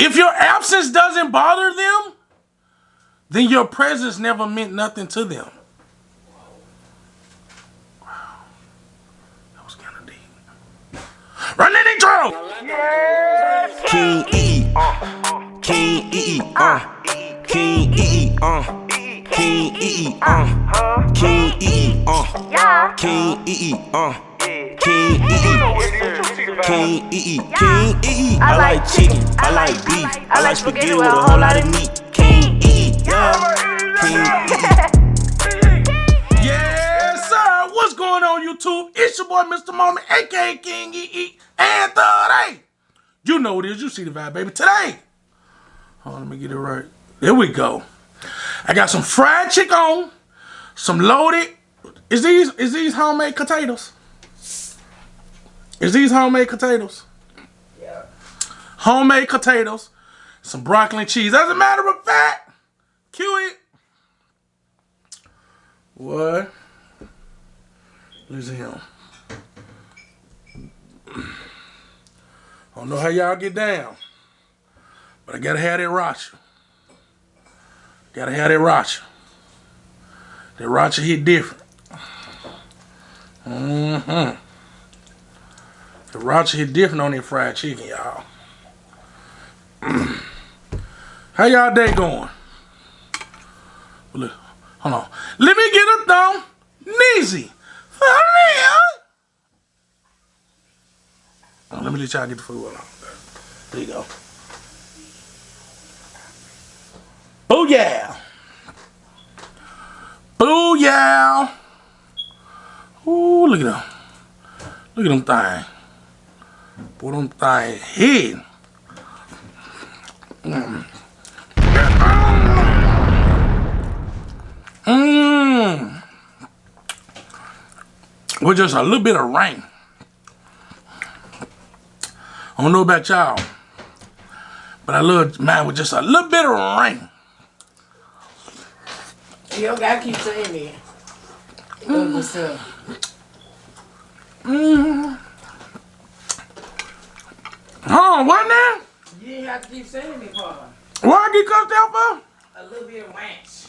If your absence doesn't bother them, then your presence never meant nothing to them. Wow. That was kind of deep. Run that intro! KinggEATEAT, KinggEATEAT, KinggEATEAT, KinggEATEAT, KinggEATEAT, KinggEATEAT, KinggEATEAT. I like chicken, I like beef, I like spaghetti with a whole lot of meat. KinggEATEAT, yeah, KinggEATEAT. Yes, sir. What's going on, YouTube? It's your boy, Mr. Moment, aka KinggEATEAT, and today, you know what it is. You see the vibe, baby. Today, hold on, let me get it right. There we go. I got some fried chicken, some loaded. Is these homemade potatoes? Is these homemade potatoes? Yeah. Homemade potatoes, some broccoli and cheese. As a matter of fact, cue it. What? Listen him. I don't know how y'all get down, but I gotta have that racha. Gotta have that racha. That racha hit different. The racha hit different on that fried chicken, y'all. How y'all day going? Look, hold on. Let me get a thumb. Neezy. For real? Oh, let me let y'all get the food on. There you go. Booyah. Booyah. Ooh, look at them. Look at them things. Boy, them things hid. With just a little bit of rain. I don't know about y'all, but I love mine with just a little bit of rain. You don't gotta keep saying it. Other stuff. Oh, what now? You didn't have to keep saying it, Paul. What I get cussed out for? A little bit of ranch.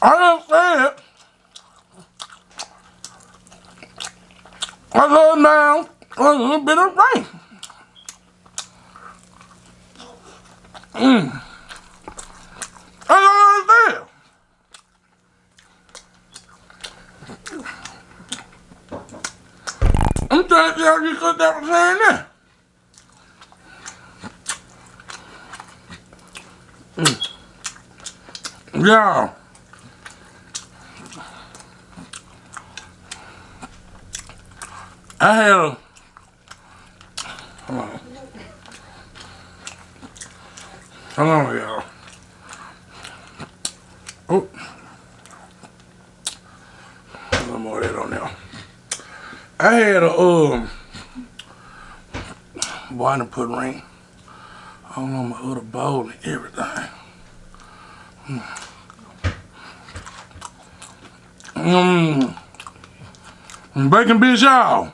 I done said I love now a little bit of rain. That's all I said. I'm trying to see how you cut that from saying that. Yeah. I had a, hold on. Hold on, y'all. Oh. A little more of that on there. I had a, boy, I done put rain all on my other bowl and everything. Bacon bitch, y'all.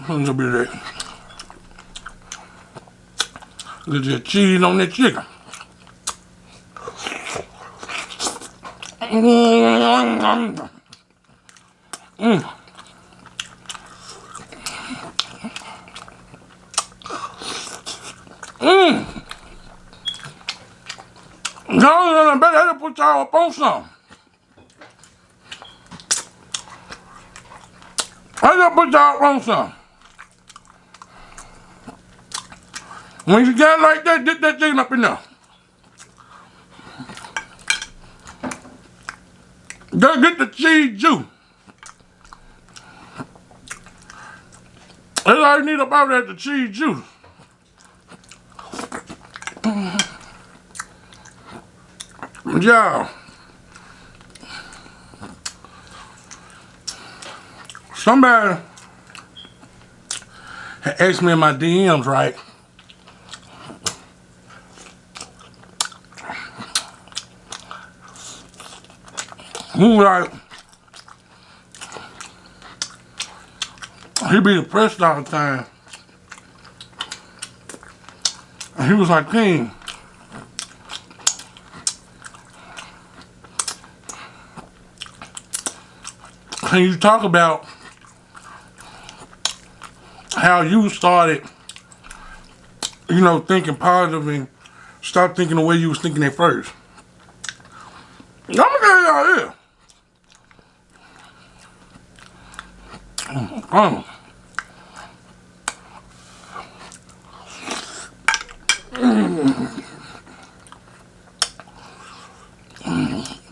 Look at that. Look at that cheese on that chicken. No, I bet I had to put y'all up on some. I gotta put y'all up on some. When you got it like that, get that chicken up in there. Gotta get the cheese juice. That's all you need about that, the cheese juice. Y'all. Somebody had asked me in my DMs, right? He was like, he be depressed all the time. And he was like, King, can you talk about how you started, thinking positive and start thinking the way you was thinking at first? I'm gonna tell y'all this.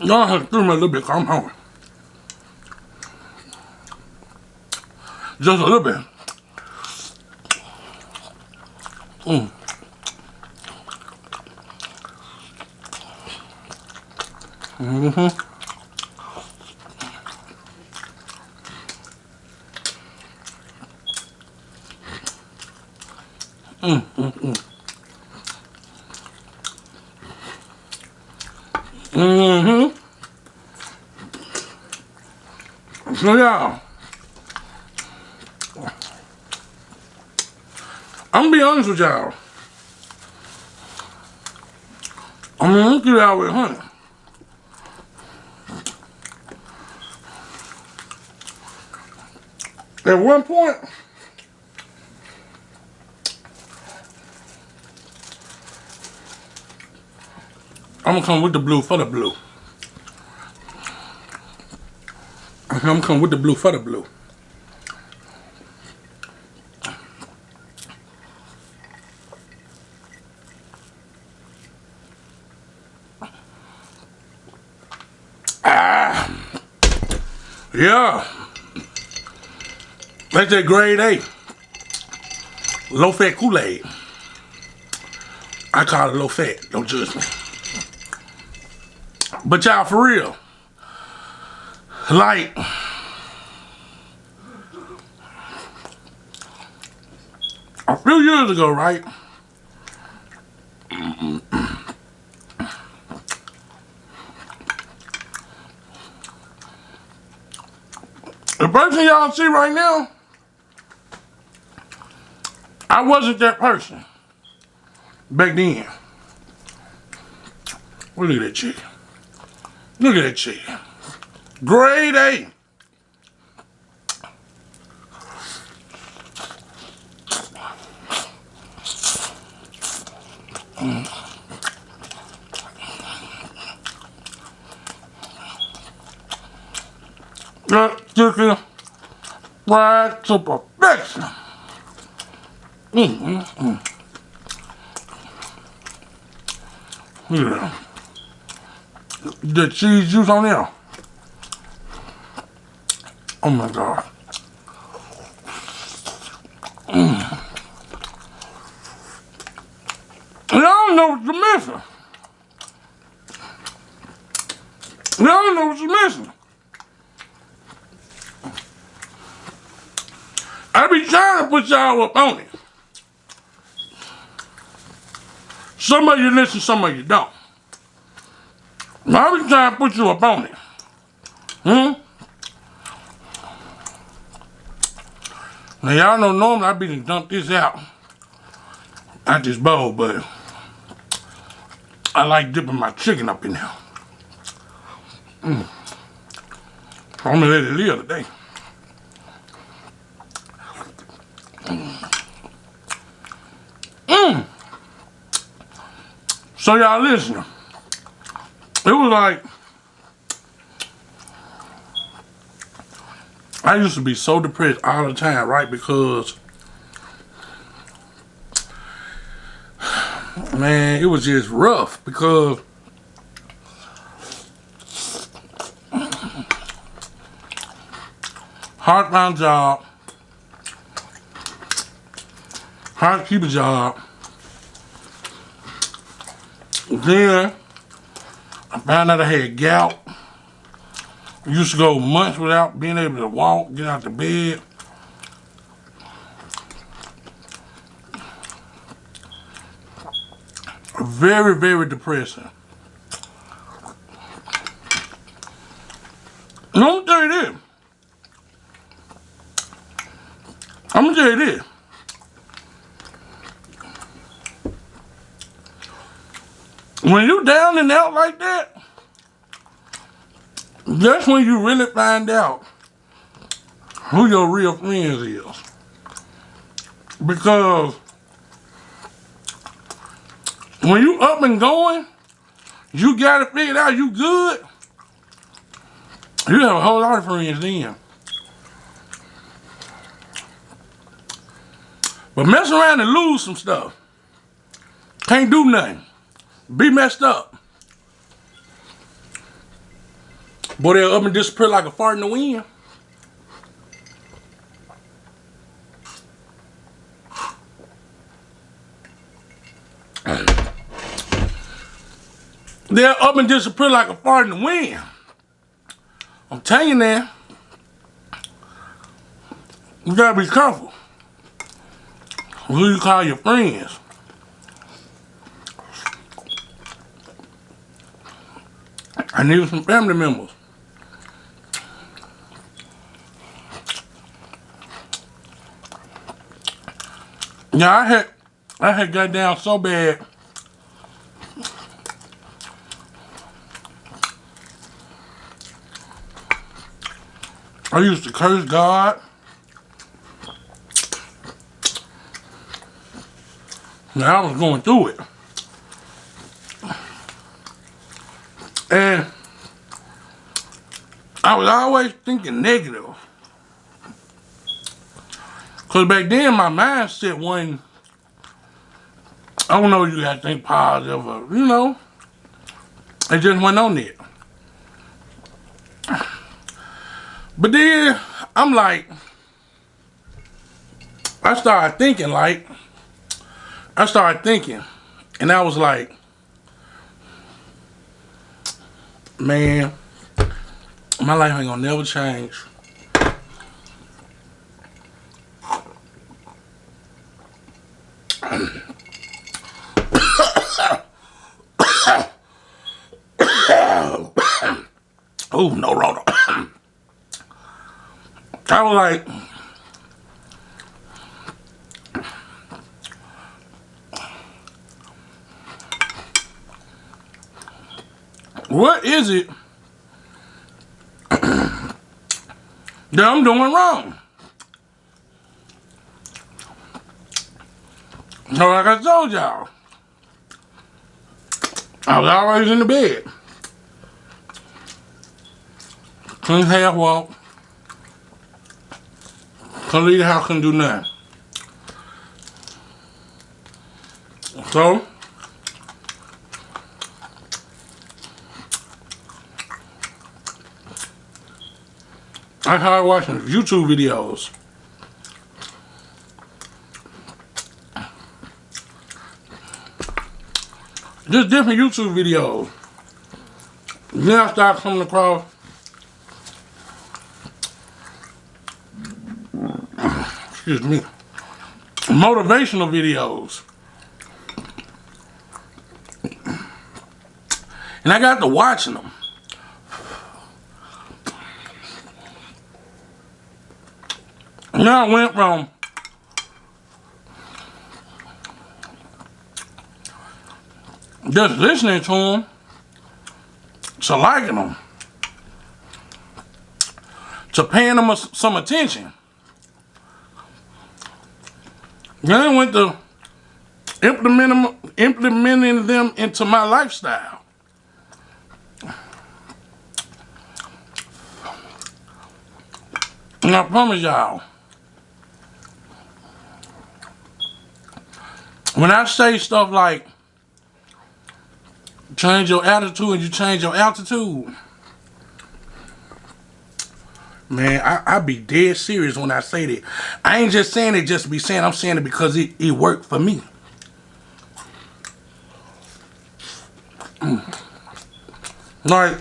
Y'all have to do me a little bit, 'cause I'm hungry. Just a little bit. So y'all, I'm gonna be honest with y'all. I'm gonna get out with honey. At one point, I'm gonna come with the blue for the blue. I'm gonna come with the blue for the blue. Yeah. That's that grade A. Low fat Kool-Aid. I call it low fat. Don't judge me. But y'all, for real. Like, a few years ago, right? The person y'all see right now, I wasn't that person back then. Well, look at that chicken. Look at that chicken. Grade A. That chicken fried to perfection. Yeah. The cheese juice on there. Oh my God. Y'all know what you're missing. Y'all know what you're missing. I be trying to put y'all up on it. Some of you listen, some of you don't. I be trying to put you up on it. Now y'all know normally I be to dump this out this bowl, but I like dipping my chicken up in there. I'm gonna let it live today. So y'all listen. It was like, I used to be so depressed all the time, right? Because, man, it was just rough because hard-bound job, hard to keep a job. Then I found out I had gout. Used to go months without being able to walk, get out the bed. Very, very depressing. And I'm gonna tell you this. I'm gonna tell you this. When you down and out like that, that's when you really find out who your real friends is. Because when you up and going, you got it figured out, you good, you have a whole lot of friends then. But mess around and lose some stuff. Can't do nothing. Be messed up. Boy, they'll up and disappear like a fart in the wind. They'll up and disappear like a fart in the wind. I'm telling you now. You gotta be careful who you call your friends. I need some family members. Yeah, I had got down so bad. I used to curse God. Now I was going through it. And I was always thinking negative. Because back then my mindset wasn't, I don't know, you gotta think positive or, you know, it just went on there. But then I'm like, I started thinking, and I was like, man, my life ain't gonna never change. Oh, no, Rhoda. I was like, what is it that I'm doing wrong? So like I told y'all, I was always in the bed. Couldn't half walk. Couldn't leave the house, couldn't do nothing. So, I started watching YouTube videos. Just different YouTube videos. Then I started coming across excuse me, motivational videos. And I got to watching them. Now I went from just listening to them to liking them to paying them some attention. Then I went to implementing them into my lifestyle. And I promise y'all, when I say stuff like change your attitude and you change your altitude, man, I be dead serious when I say that. I ain't just saying it just to be saying, I'm saying it because it worked for me. Like,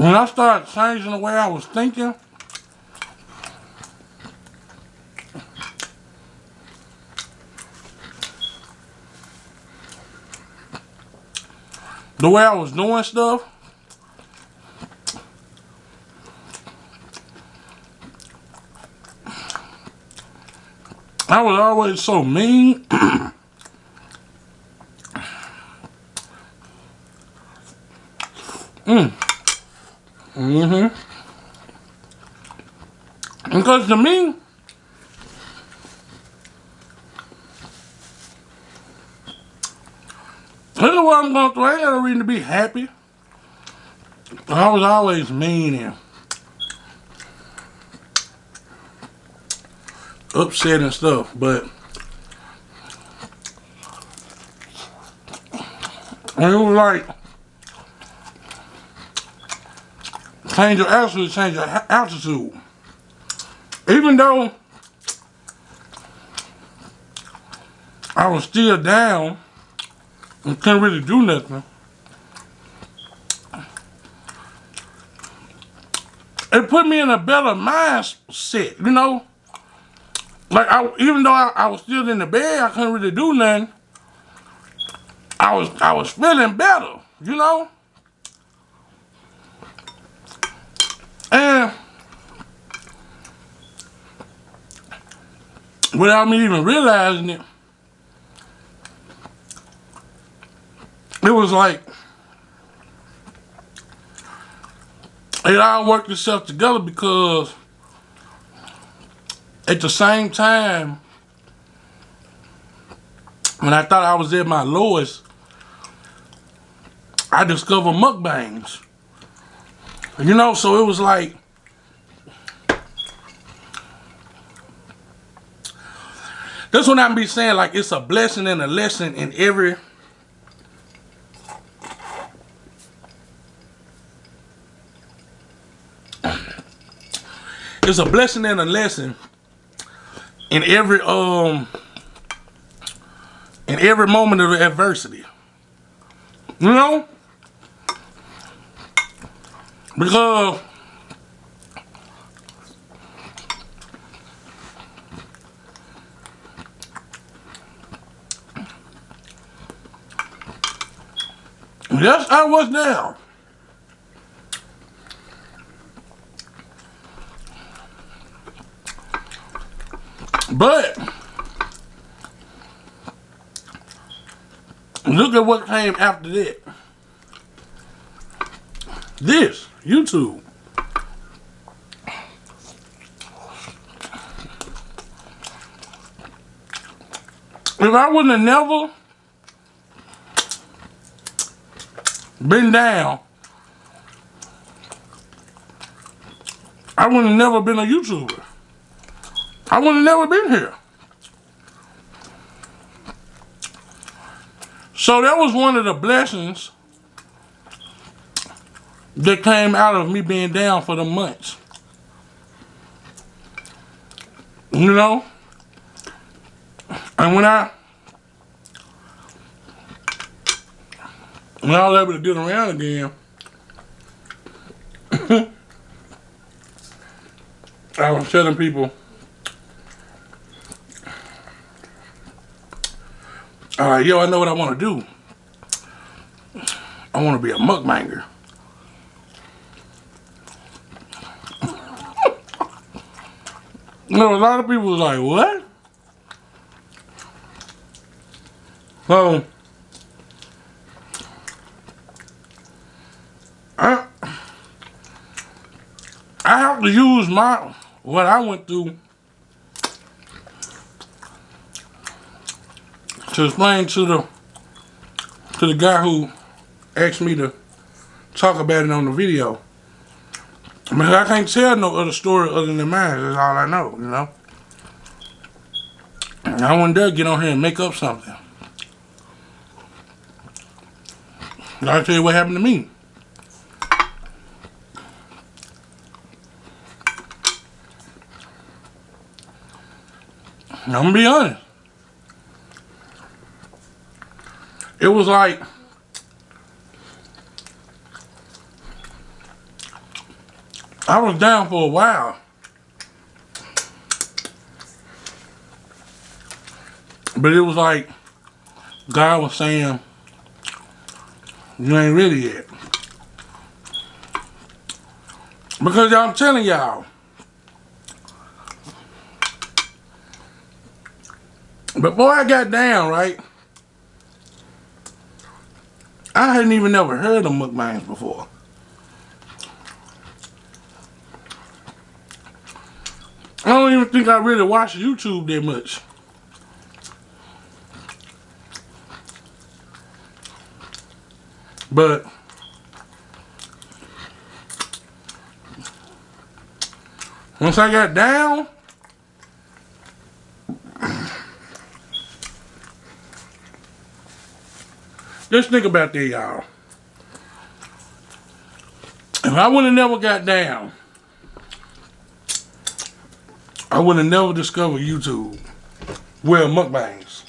when I started changing the way I was thinking, the way I was doing stuff, I was always so mean. Because to me, this is what I'm going through. I ain't got no reason to be happy. I was always mean and upset and stuff, but it was like change your attitude, change your altitude. Even though I was still down and couldn't really do nothing, it put me in a better mindset, you know? Like, even though I was still in the bed, I couldn't really do nothing. I was feeling better, you know? And without me even realizing it, it was like it all worked itself together, because at the same time, when I thought I was at my lowest, I discovered mukbangs. You know, so it was like, that's what I be saying, like it's a blessing and a lesson in every it's a blessing and a lesson in every moment of adversity. You know? Because yes, I was down. But look at what came after that. This, YouTube. If I wouldn't have never been down, I would have never been a YouTuber. I would have never been here. So that was one of the blessings that came out of me being down for the months. You know? And when I was able to get around again, I was telling people, yo, I know what I want to do. I want to be a mukbanger. You know, a lot of people was like, what? So, I have to use what I went through to explain to the guy who asked me to talk about it on the video. I mean, I can't tell no other story other than mine. That's all I know, you know. And I wouldn't dare get on here and make up something. I'll tell you what happened to me. I'm gonna be honest. It was like I was down for a while. But it was like God was saying, you ain't ready yet. Because I'm telling y'all, before I got down, right, I hadn't even never heard of mukbangs before. I don't even think I really watched YouTube that much. But once I got down, just think about that, y'all. If I would have never got down, I would have never discovered YouTube. Well, mukbangs.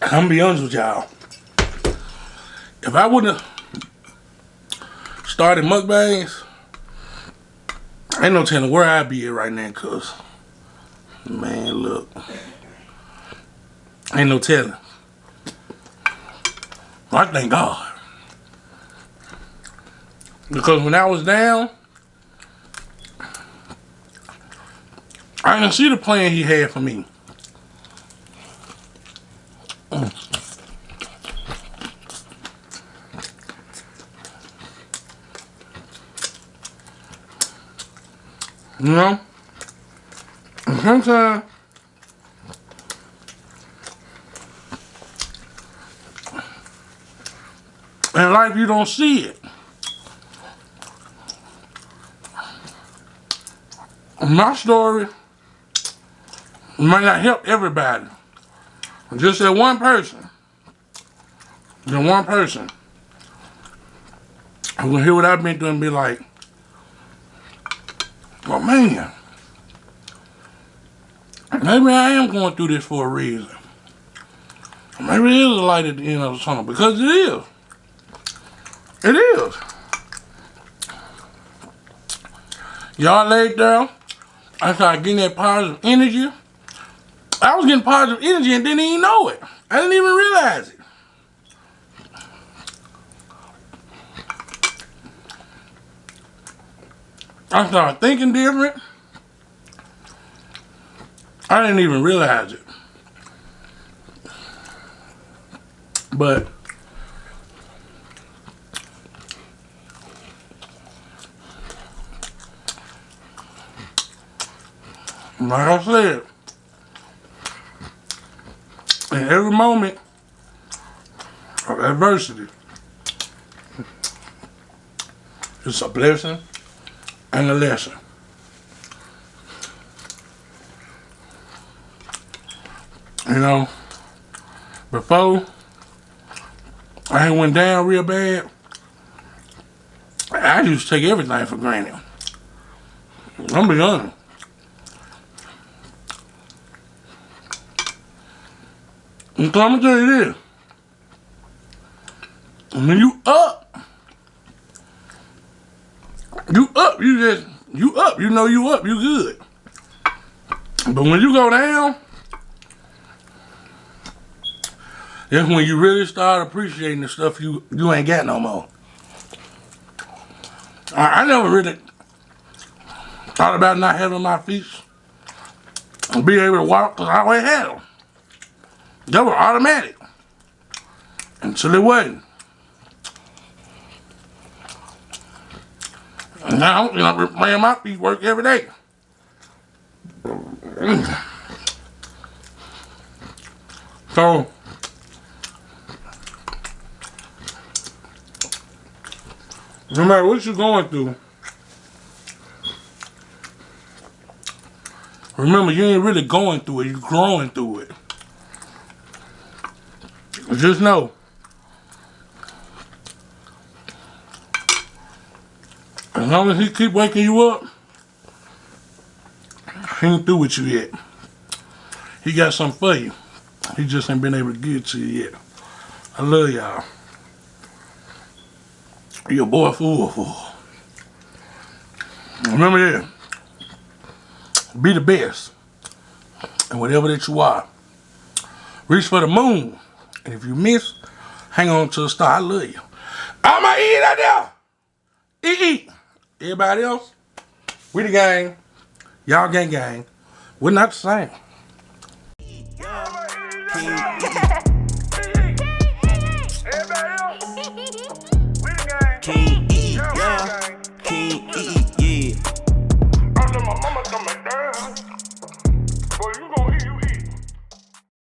I'm gonna be honest with y'all. If I wouldn't have started mukbangs, ain't no telling where I'd be at right now, cuz, man, look. Ain't no telling. I thank God. Because when I was down, I didn't see the plan he had for me. You know? And sometimes in life you don't see it. My story might not help everybody. Just that one person. The one person who will hear what I've been through and be like, well, man, maybe I am going through this for a reason. Maybe it is a light at the end of the tunnel, because it is. It is. Y'all laid there, I started getting that positive energy. I was getting positive energy and didn't even know it. I didn't even realize it. I started thinking different. I didn't even realize it. But like I said, in every moment of adversity, it's a blessing and a lesson. You know, before I had went down real bad, I used to take everything for granted. I'm gonna be honest. And so I'm gonna tell you this. When you up, you up, you know you up, you good. But when you go down, that's when you really start appreciating the stuff you ain't got no more. I never really thought about not having my feet and be able to walk, because I always had them. They were automatic. Until it wasn't. And now, you know, man, my feet work every day. So, no matter what you're going through, remember, you ain't really going through it, you're growing through it. Just know, as long as he keep waking you up, he ain't through with you yet. He got something for you. He just ain't been able to give it to you yet. I love y'all. Your boy fool. Remember this. Be the best. And whatever that you are. Reach for the moon. And if you miss, hang on to the star. I love you. All my eat out there. Eat. Everybody else, we the gang. Y'all gang. We're not the same.